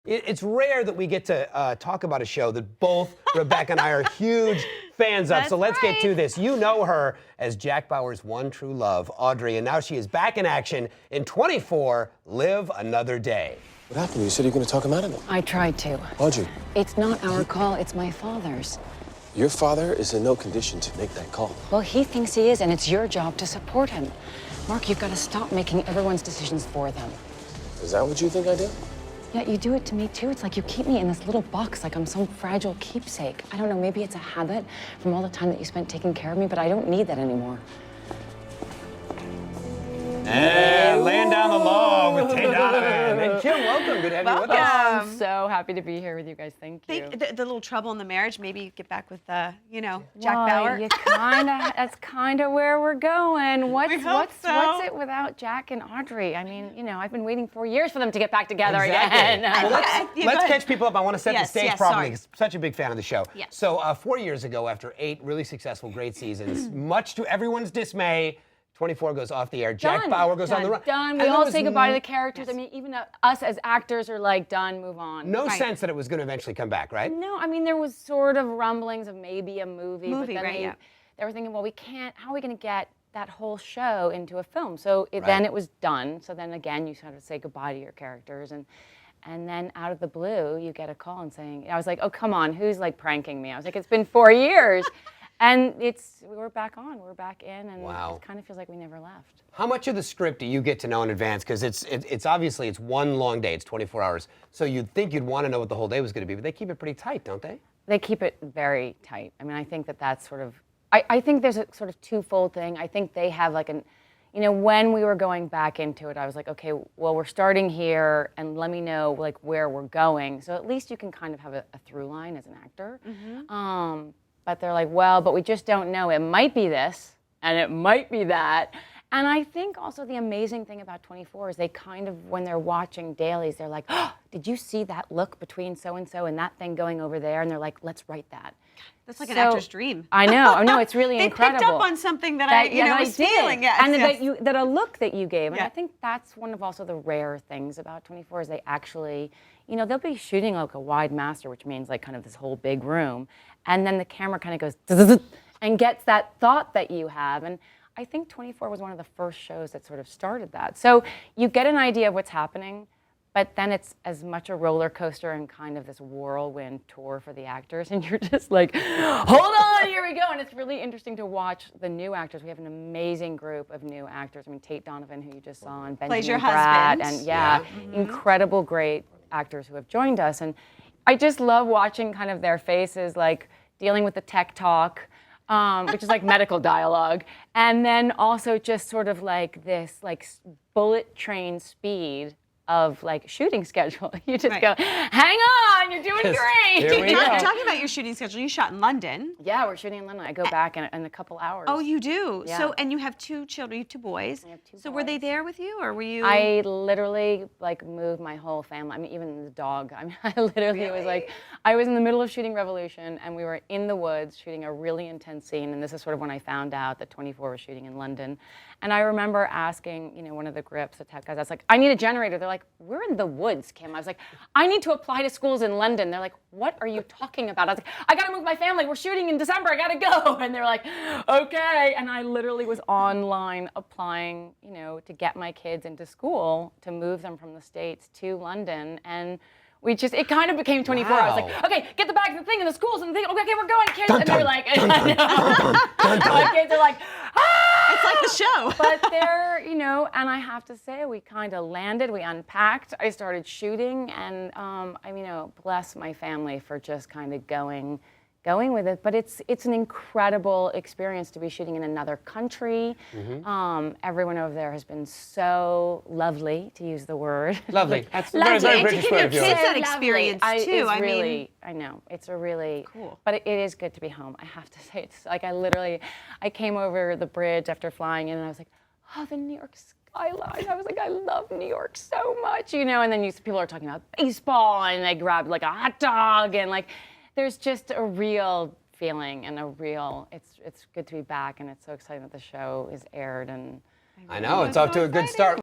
It's rare that we get to talk about a show that both Rebecca and I are huge fans of. So let's get to this. You know her as Jack Bauer's one true love, Audrey, and now she is back in action in 24, Live Another Day. What happened? You said you were going to talk him out of it. I tried to. Audrey. It's not our call, it's my father's. Your father is in no condition to make that call. Well, he thinks he is, and it's your job to support him. Mark, you've got to stop making everyone's decisions for them. Is that what you think I do? Yeah, you do it to me, too. It's like you keep me in this little box like I'm some fragile keepsake. I don't know, maybe it's a habit from all the time that you spent taking care of me, but I don't need that anymore. And laying down the law with Tay Donovan. And Kim, welcome. Good to have you with us. I'm so happy to be here with you guys. Thank you. The little trouble in the marriage, maybe get back with, Jack Bauer. That's kind of where we're going. What's it without Jack and Audrey? I mean, I've been waiting 4 years for them to get back together Exactly. again. Well, let's catch people up. I want to set the stage properly. Sorry. Such a big fan of the show. Yes. So 4 years ago, after 8 really successful, great seasons, much to everyone's dismay, 24 goes off the air. Jack Bauer goes on the run. Done. We all say goodbye to the characters. Yes. I mean, even us as actors are like, done, move on. No sense that it was going to eventually come back, right? No, I mean, there was sort of rumblings of maybe a movie. But then right, they were thinking, well, we can't, how are we going to get that whole show into a film? So then it was done. So then again, you sort of say goodbye to your characters. And then out of the blue, you get a call and saying, I was like, oh, come on, who's like pranking me? I was like, it's been 4 years. And we're back on, we're back in, and it kind of feels like we never left. How much of the script do you get to know in advance? Because it's obviously it's one long day, it's 24 hours. So you'd think you'd want to know what the whole day was going to be, but they keep it pretty tight, don't they? They keep it very tight. I mean, I think that's sort of, I think there's a sort of twofold thing. I think they have like when we were going back into it, I was like, okay, well, we're starting here, and let me know like where we're going. So at least you can kind of have a through line as an actor. Mm-hmm. But they're like, well, but we just don't know. It might be this, and it might be that. And I think also the amazing thing about 24 is they kind of, when they're watching dailies, they're like, oh, did you see that look between so-and-so and that thing going over there? And they're like, let's write that. That's like an actor's dream. I know. I know. It's really incredible. They picked up on something that I was feeling. Yes, and that a look that you gave. And I think that's one of also the rare things about 24 is they actually, they'll be shooting like a wide master, which means like kind of this whole big room. And then the camera kind of goes and gets that thought that you have. And I think 24 was one of the first shows that sort of started that. So you get an idea of what's happening, but then it's as much a roller coaster and kind of this whirlwind tour for the actors. And you're just like, hold on, here we go. And it's really interesting to watch the new actors. We have an amazing group of new actors. I mean, Tate Donovan, who you just saw, and plays your Benjamin Bratt, husband. and incredible, great actors who have joined us. And I just love watching kind of their faces, like dealing with the tech talk, which is like medical dialogue, and then also just sort of like this like bullet train speed of like shooting schedule. You just go, hang on, you're doing great. Here we go. Talking about your shooting schedule, you shot in London. Yeah, we're shooting in London. I go back in a couple hours. Oh, you do? Yeah. So, and you have 2 children, you have 2 boys. I have 2 So boys. were they there with you, or were you? I literally like moved my whole family. I mean, even the dog. I mean, I literally was like, I was in the middle of shooting Revolution, and we were in the woods shooting a really intense scene. And this is sort of when I found out that 24 was shooting in London. And I remember asking, one of the grips, the tech guys, I was like, I need a generator. They're like, we're in the woods, Kim. I was like, I need to apply to schools in London. They're like, what are you talking about? I was like, I gotta move my family. We're shooting in December. I gotta go. And they're like, okay. And I literally was online applying, to get my kids into school, to move them from the States to London. And it kind of became 24. Wow. I was like, okay, get the bags and the thing and the schools and the thing. Okay, we're going, kids. And they're like, my kids are like, ah! It's like the show. But they're, and I have to say, we kind of landed, we unpacked, I started shooting, and bless my family for just kind of going with it. But it's an incredible experience to be shooting in another country. Mm-hmm. Everyone over there has been so lovely, to use the word. Lovely. That's Lovely. very And to British give way your of viewing kids it. that experience too. I know, it's a really cool. But it is good to be home. I have to say, it's like I came over the bridge after flying in, and I was like, oh, the New York skyline. I was like, I love New York so much, And then people are talking about baseball, and they grab like a hot dog, and like, there's just a real feeling and it's good to be back, and it's so exciting that the show is aired. And I know, it's off to a good start.